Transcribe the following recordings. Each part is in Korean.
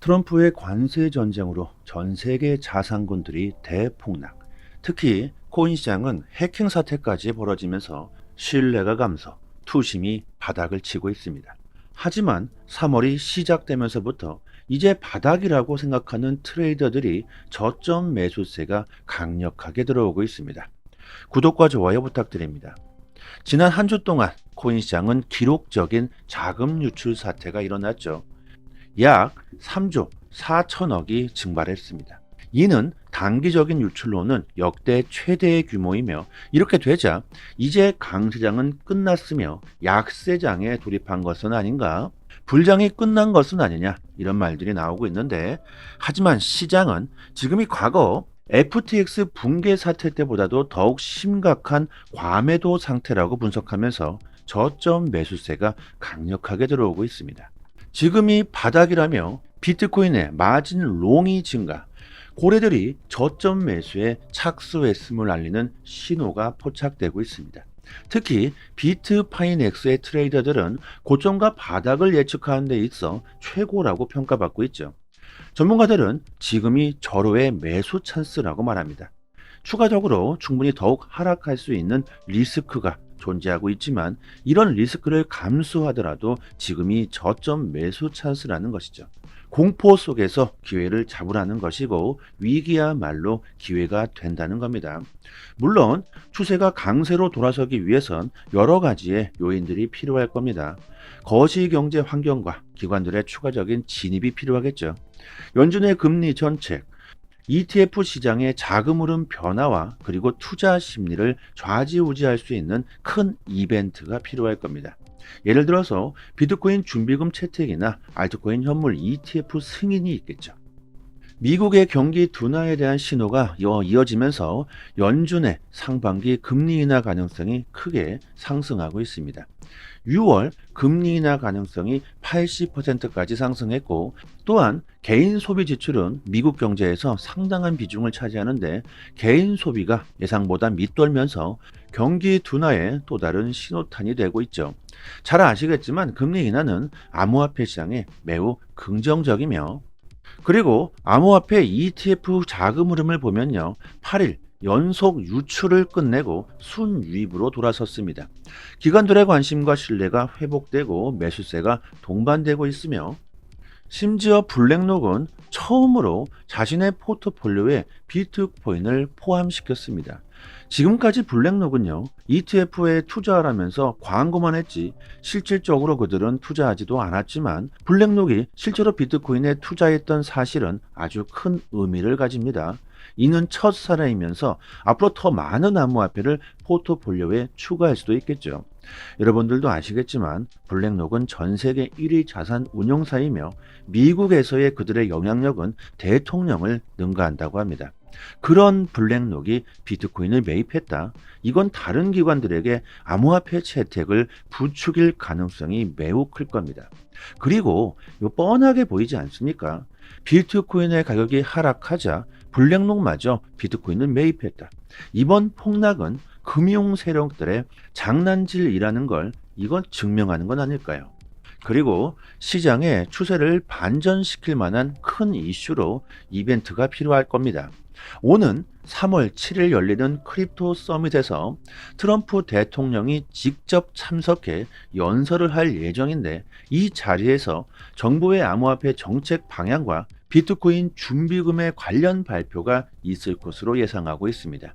트럼프의 관세 전쟁으로 전 세계 자산군들이 대폭락. 특히 코인 시장은 해킹 사태까지 벌어지면서 신뢰가 감소, 투심이 바닥을 치고 있습니다. 하지만 3월이 시작되면서부터 이제 바닥이라고 생각하는 트레이더들이 저점 매수세가 강력하게 들어오고 있습니다. 구독과 좋아요 부탁드립니다. 지난 한 주 동안 코인 시장은 기록적인 자금 유출 사태가 일어났죠. 약 3조 4천억이 증발했습니다. 이는 단기적인 유출로는 역대 최대의 규모이며, 이렇게 되자 이제 강세장은 끝났으며 약세장에 돌입한 것은 아닌가, 불장이 끝난 것은 아니냐, 이런 말들이 나오고 있는데, 하지만 시장은 지금이 과거 FTX 붕괴 사태 때보다도 더욱 심각한 과매도 상태라고 분석하면서 저점 매수세가 강력하게 들어오고 있습니다. 지금이 바닥이라며 비트코인의 마진 롱이 증가, 고래들이 저점 매수에 착수했음을 알리는 신호가 포착되고 있습니다. 특히 비트파이넥스의 트레이더들은 고점과 바닥을 예측하는 데 있어 최고라고 평가받고 있죠. 전문가들은 지금이 절호의 매수 찬스라고 말합니다. 추가적으로 충분히 더욱 하락할 수 있는 리스크가 존재하고 있지만, 이런 리스크를 감수하더라도 지금이 저점 매수 찬스라는 것이죠. 공포 속에서 기회를 잡으라는 것이고, 위기야말로 기회가 된다는 겁니다. 물론 추세가 강세로 돌아서기 위해선 여러 가지의 요인들이 필요할 겁니다. 거시경제 환경과 기관들의 추가적인 진입이 필요하겠죠. 연준의 금리 정책, ETF 시장의 자금 흐름 변화와 그리고 투자 심리를 좌지우지할 수 있는 큰 이벤트가 필요할 겁니다. 예를 들어서 비트코인 준비금 채택이나 알트코인 현물 ETF 승인이 있겠죠. 미국의 경기 둔화에 대한 신호가 이어지면서 연준의 상반기 금리 인하 가능성이 크게 상승하고 있습니다. 6월 금리 인하 가능성이 80%까지 상승했고, 또한 개인 소비 지출은 미국 경제에서 상당한 비중을 차지하는데, 개인 소비가 예상보다 밑돌면서 경기 둔화에 또 다른 신호탄이 되고 있죠. 잘 아시겠지만 금리 인하는 암호화폐 시장에 매우 긍정적이며, 그리고 암호화폐 ETF 자금 흐름을 보면요, 8일 연속 유출을 끝내고 순유입으로 돌아섰습니다. 기관들의 관심과 신뢰가 회복되고 매수세가 동반되고 있으며, 심지어 블랙록은 처음으로 자신의 포트폴리오에 비트코인을 포함시켰습니다. 지금까지 블랙록은요, ETF에 투자하라면서 광고만 했지 실질적으로 그들은 투자하지도 않았지만, 블랙록이 실제로 비트코인에 투자했던 사실은 아주 큰 의미를 가집니다. 이는 첫 사례이면서 앞으로 더 많은 암호화폐를 포트폴리오에 추가할 수도 있겠죠. 여러분들도 아시겠지만 블랙록은 전 세계 1위 자산 운용사이며, 미국에서의 그들의 영향력은 대통령을 능가한다고 합니다. 그런 블랙록이 비트코인을 매입했다. 이건 다른 기관들에게 암호화폐 채택을 부추길 가능성이 매우 클 겁니다. 그리고 뻔하게 보이지 않습니까? 비트코인의 가격이 하락하자 블랙록마저 비트코인을 매입했다. 이번 폭락은 금융 세력들의 장난질이라는 걸 이건 증명하는 건 아닐까요? 그리고 시장의 추세를 반전시킬 만한 큰 이슈로 이벤트가 필요할 겁니다. 오는 3월 7일 열리는 크립토 서밋에서 트럼프 대통령이 직접 참석해 연설을 할 예정인데, 이 자리에서 정부의 암호화폐 정책 방향과 비트코인 준비금의 관련 발표가 있을 것으로 예상하고 있습니다.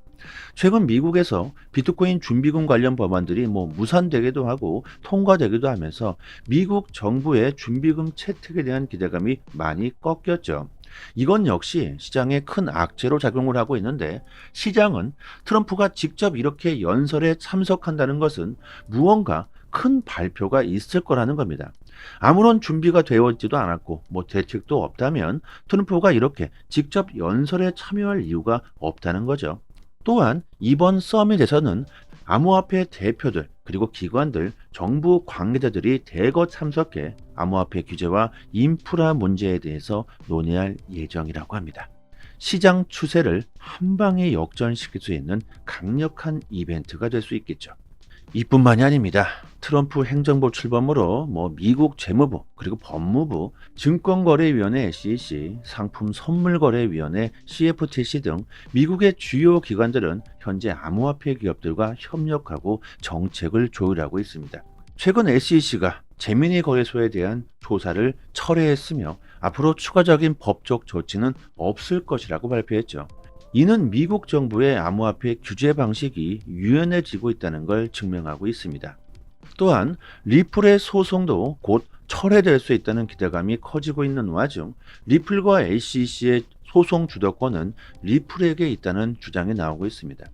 최근 미국에서 비트코인 준비금 관련 법안들이 무산되기도 하고 통과되기도 하면서 미국 정부의 준비금 채택에 대한 기대감이 많이 꺾였죠. 이건 역시 시장에 큰 악재로 작용을 하고 있는데, 시장은 트럼프가 직접 이렇게 연설에 참석한다는 것은 무언가 큰 발표가 있을 거라는 겁니다. 아무런 준비가 되어 있지도 않았고 대책도 없다면 트럼프가 이렇게 직접 연설에 참여할 이유가 없다는 거죠. 또한 이번 서밋에서는 암호화폐 대표들, 그리고 기관들, 정부 관계자들이 대거 참석해 암호화폐 규제와 인프라 문제에 대해서 논의할 예정이라고 합니다. 시장 추세를 한 방에 역전시킬 수 있는 강력한 이벤트가 될 수 있겠죠. 이뿐만이 아닙니다. 트럼프 행정부 출범으로 미국 재무부 그리고 법무부, 증권거래위원회 SEC, 상품선물거래위원회 CFTC 등 미국의 주요 기관들은 현재 암호화폐 기업들과 협력하고 정책을 조율하고 있습니다. 최근 SEC가 제미니 거래소에 대한 조사를 철회했으며 앞으로 추가적인 법적 조치는 없을 것이라고 발표했죠. 이는 미국 정부의 암호화폐 규제 방식이 유연해지고 있다는 걸 증명하고 있습니다. 또한 리플의 소송도 곧 철회될 수 있다는 기대감이 커지고 있는 와중 리플과 SEC의 소송 주도권은 리플에게 있다는 주장이 나오고 있습니다.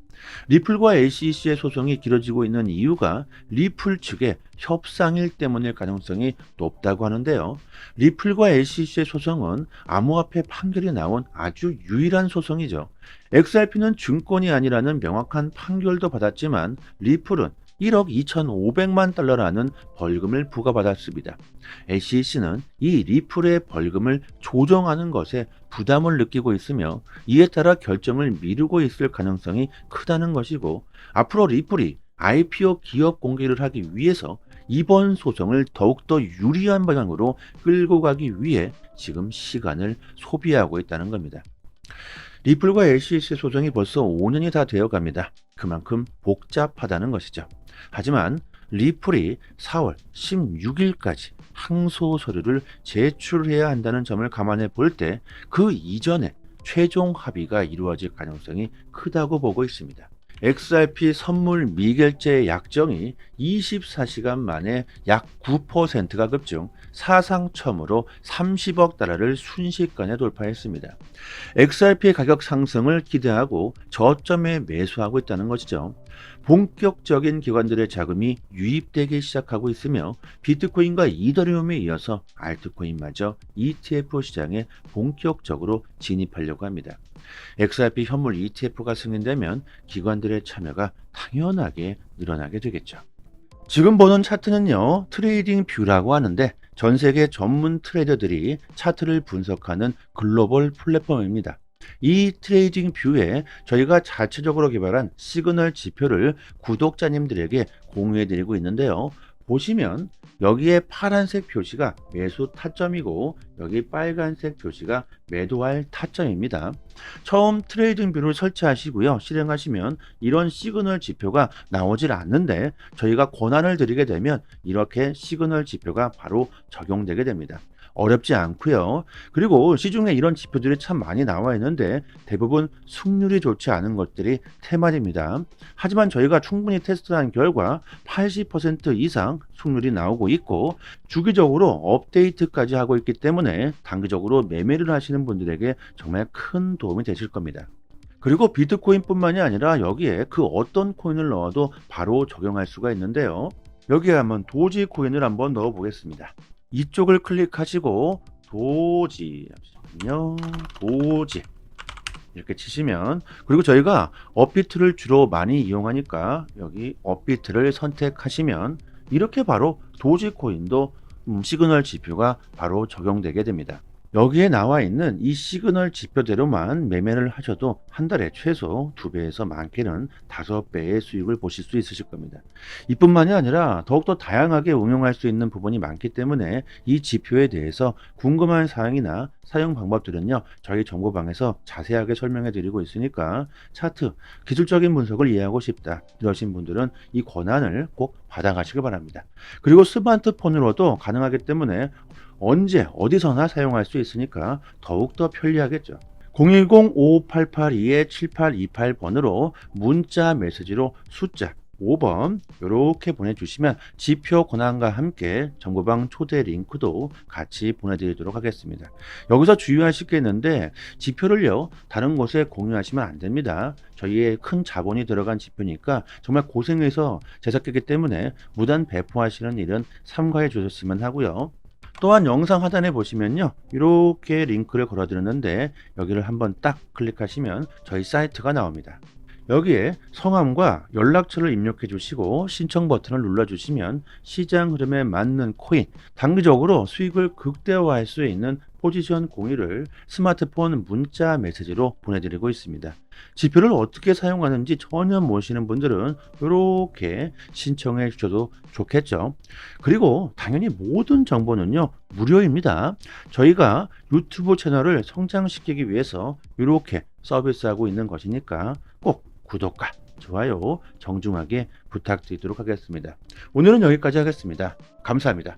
리플과 SEC의 소송이 길어지고 있는 이유가 리플 측의 협상일 때문일 가능성이 높다고 하는데요. 리플과 SEC의 소송은 암호화폐 판결이 나온 아주 유일한 소송이죠. XRP는 증권이 아니라는 명확한 판결도 받았지만 리플은 1억 2,500만 달러라는 벌금을 부과받았습니다. SEC는 이 리플의 벌금을 조정하는 것에 부담을 느끼고 있으며 이에 따라 결정을 미루고 있을 가능성이 크다는 것이고, 앞으로 리플이 IPO 기업 공개를 하기 위해서 이번 소송을 더욱더 유리한 방향으로 끌고 가기 위해 지금 시간을 소비하고 있다는 겁니다. 리플과 SEC 소송이 벌써 5년이 다 되어 갑니다. 그만큼 복잡하다는 것이죠. 하지만 리플이 4월 16일까지 항소 서류를 제출해야 한다는 점을 감안해 볼 때 그 이전에 최종 합의가 이루어질 가능성이 크다고 보고 있습니다. XRP 선물 미결제 약정이 24시간 만에 약 9%가 급증, 사상 처음으로 30억 달러를 순식간에 돌파했습니다. XRP 가격 상승을 기대하고 저점에 매수하고 있다는 것이죠. 본격적인 기관들의 자금이 유입되기 시작하고 있으며 비트코인과 이더리움에 이어서 알트코인마저 ETF 시장에 본격적으로 진입하려고 합니다. XRP 현물 ETF가 승인되면 기관들의 참여가 당연하게 늘어나게 되겠죠. 지금 보는 차트는요, 트레이딩 뷰라고 하는데 전 세계 전문 트레이더들이 차트를 분석하는 글로벌 플랫폼입니다. 이 트레이딩 뷰에 저희가 자체적으로 개발한 시그널 지표를 구독자님들에게 공유해 드리고 있는데요. 보시면 여기에 파란색 표시가 매수 타점이고 여기 빨간색 표시가 매도할 타점입니다. 처음 트레이딩 뷰를 설치하시고요. 실행하시면 이런 시그널 지표가 나오질 않는데 저희가 권한을 드리게 되면 이렇게 시그널 지표가 바로 적용되게 됩니다. 어렵지 않고요. 그리고 시중에 이런 지표들이 참 많이 나와 있는데 대부분 승률이 좋지 않은 것들이 테마입니다. 하지만 저희가 충분히 테스트한 결과 80% 이상 승률이 나오고 있고 주기적으로 업데이트까지 하고 있기 때문에 단기적으로 매매를 하시는 분들에게 정말 큰 도움이 되실 겁니다. 그리고 비트코인뿐만이 아니라 여기에 그 어떤 코인을 넣어도 바로 적용할 수가 있는데요. 여기에 한번 도지 코인을 한번 넣어 보겠습니다. 이쪽을 클릭하시고 도지 이렇게 치시면, 그리고 저희가 업비트를 주로 많이 이용하니까 여기 업비트를 선택하시면 이렇게 바로 도지코인도 시그널 지표가 바로 적용되게 됩니다. 여기에 나와 있는 이 시그널 지표대로만 매매를 하셔도 한 달에 최소 2배에서 많게는 5배의 수익을 보실 수 있으실 겁니다. 이뿐만이 아니라 더욱더 다양하게 응용할 수 있는 부분이 많기 때문에 이 지표에 대해서 궁금한 사항이나 사용 방법들은요, 저희 정보방에서 자세하게 설명해 드리고 있으니까 차트, 기술적인 분석을 이해하고 싶다 이러신 분들은 이 권한을 꼭 받아가시길 바랍니다. 그리고 스마트폰으로도 가능하기 때문에 언제 어디서나 사용할 수 있으니까 더욱더 편리하겠죠. 010-5588-7828번으로 문자 메시지로 숫자 5번 이렇게 보내주시면 지표 권한과 함께 정보방 초대 링크도 같이 보내드리도록 하겠습니다. 여기서 주의하실 게 있는데 지표를요 다른 곳에 공유하시면 안 됩니다. 저희의 큰 자본이 들어간 지표니까 정말 고생해서 제작했기 때문에 무단 배포하시는 일은 삼가해 주셨으면 하고요. 또한 영상 하단에 보시면요 이렇게 링크를 걸어 드렸는데 여기를 한번 딱 클릭하시면 저희 사이트가 나옵니다. 여기에 성함과 연락처를 입력해 주시고 신청 버튼을 눌러 주시면 시장 흐름에 맞는 코인, 단기적으로 수익을 극대화할 수 있는 포지션 공유를 스마트폰 문자 메시지로 보내드리고 있습니다. 지표를 어떻게 사용하는지 전혀 모르시는 분들은 이렇게 신청해 주셔도 좋겠죠. 그리고 당연히 모든 정보는요 무료입니다. 저희가 유튜브 채널을 성장시키기 위해서 이렇게 서비스하고 있는 것이니까 꼭 구독과 좋아요 정중하게 부탁드리도록 하겠습니다. 오늘은 여기까지 하겠습니다. 감사합니다.